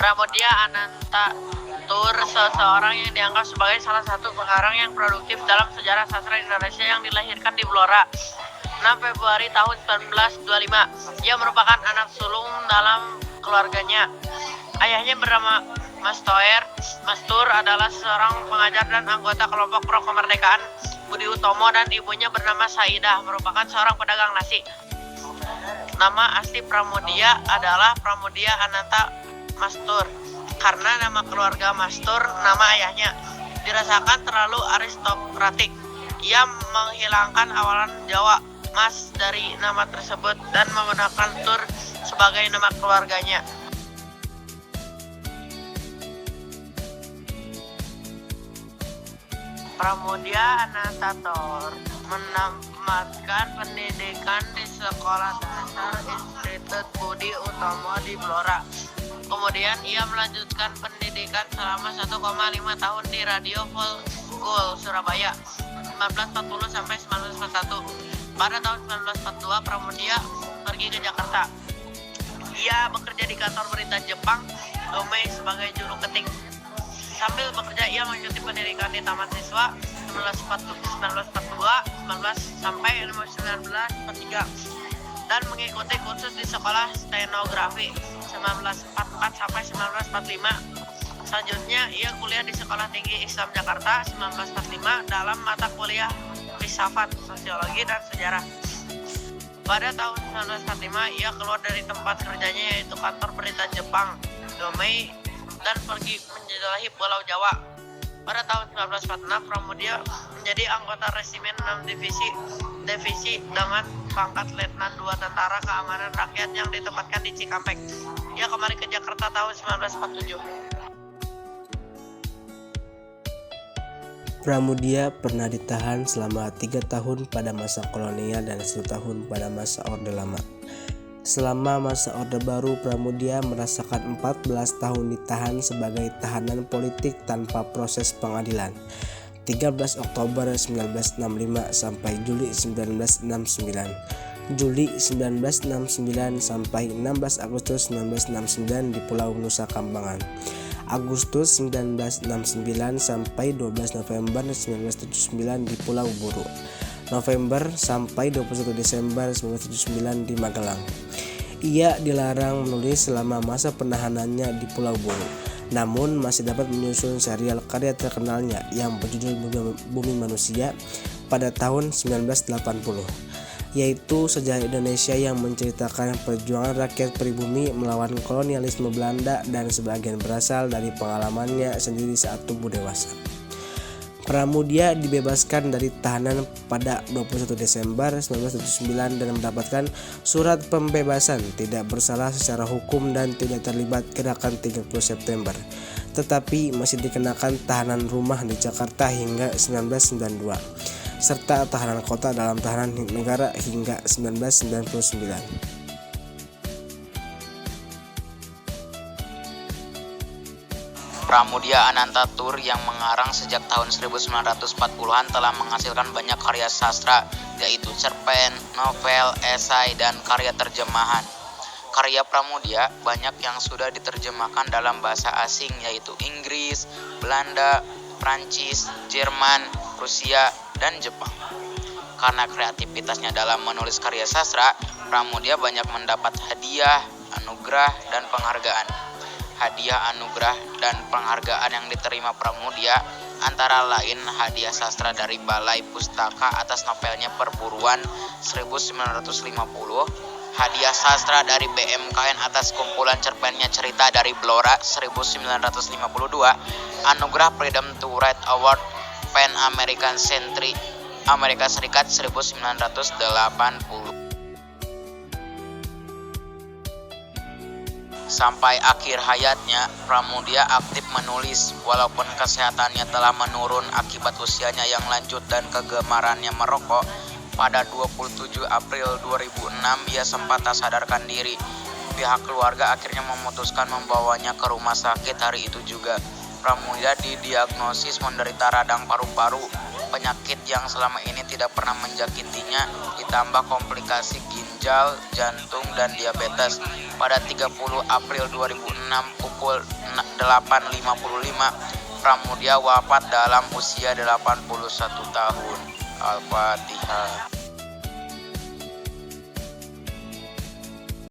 Pramudia Anantatur, seseorang yang dianggap sebagai salah satu pengarang yang produktif dalam sejarah sastra Indonesia yang dilahirkan di Blora 6 Februari tahun 1925. Ia merupakan anak sulung dalam keluarganya. Ayahnya bernama Mastur adalah seorang pengajar dan anggota kelompok pro kemerdekaan Budi Utomo, dan ibunya bernama Saidah, merupakan seorang pedagang nasi. Nama asli Pramudia adalah Pramudia Ananta Mastur, karena nama keluarga Mastur, nama ayahnya, dirasakan terlalu aristokratik. Ia menghilangkan awalan Jawa Mas dari nama tersebut dan menggunakan Tur sebagai nama keluarganya. Pramudia Anantatur menamatkan pendidikan di Sekolah Dasar Institut Budi Utomo di Blora. Kemudian ia melanjutkan pendidikan selama 1,5 tahun di Radio Full School Surabaya 1940 sampai 1941. Pada tahun 1942 Pramudia pergi ke Jakarta. Ia bekerja di kantor berita Jepang Domei sebagai juru ketik. Sambil bekerja ia mengikuti pendidikan di Taman Siswa 1942 sampai 1943 dan mengikuti kursus di Sekolah Stenografi 1944 sampai 1945. Selanjutnya ia kuliah di Sekolah Tinggi Islam Jakarta 1945 dalam mata kuliah filsafat, sosiologi, dan sejarah. Pada tahun 1945 ia keluar dari tempat kerjanya yaitu kantor berita Jepang Domei dan pergi menjelajahi Pulau Jawa. Pada tahun 1946 Pramudia menjadi anggota Resimen 6 Divisi dengan pangkat Letnan 2 Tentara Keamanan Rakyat yang ditempatkan di Cikampek. Ia kembali ke Jakarta tahun 1947. Pramudia pernah ditahan selama 3 tahun pada masa kolonial dan 1 tahun pada masa Orde Lama. Selama masa Orde Baru, Pramudia merasakan 14 tahun ditahan sebagai tahanan politik tanpa proses pengadilan. 13 Oktober 1965 sampai Juli 1969. Juli 1969 sampai 16 Agustus 1969 di Pulau Nusa Kambangan. Agustus 1969 sampai 12 November 1979 di Pulau Buru. November sampai 21 Desember 1979 di Magelang. Ia dilarang menulis selama masa penahanannya di Pulau Buru, namun masih dapat menyusun serial karya terkenalnya yang berjudul Bumi Manusia pada tahun 1980, yaitu sejarah Indonesia yang menceritakan perjuangan rakyat pribumi melawan kolonialisme Belanda dan sebagian berasal dari pengalamannya sendiri saat tumbuh dewasa. Pramudia dibebaskan dari tahanan pada 21 Desember 1979 dan mendapatkan surat pembebasan tidak bersalah secara hukum dan tidak terlibat gerakan 30 September, tetapi masih dikenakan tahanan rumah di Jakarta hingga 1992, serta tahanan kota dalam tahanan negara hingga 1999. Pramudia Anantatur yang mengarang sejak tahun 1940-an telah menghasilkan banyak karya sastra, yaitu cerpen, novel, esai, dan karya terjemahan. Karya Pramudia banyak yang sudah diterjemahkan dalam bahasa asing, yaitu Inggris, Belanda, Prancis, Jerman, Rusia, dan Jepang. Karena kreativitasnya dalam menulis karya sastra, Pramudia banyak mendapat hadiah, anugerah, dan penghargaan. Hadiah, anugerah, dan penghargaan yang diterima Pramudia antara lain hadiah sastra dari Balai Pustaka atas novelnya Perburuan 1950, hadiah sastra dari BMKN atas kumpulan cerpennya Cerita dari Blora 1952, anugerah Freedom to Write Award Pan American Century Amerika Serikat 1980. Sampai akhir hayatnya, Pramudia aktif menulis, walaupun kesehatannya telah menurun akibat usianya yang lanjut dan kegemarannya merokok. Pada 27 April 2006, ia sempat tak sadarkan diri. Pihak keluarga akhirnya memutuskan membawanya ke rumah sakit hari itu juga. Pramudia didiagnosis menderita radang paru-paru penyakit yang selama ini tidak pernah menjakitinya, ditambah komplikasi ginjal, jantung, dan diabetes. Pada 30 April 2006 pukul 8.55, Pramudia wafat dalam usia 81 tahun. Al-Fatihah.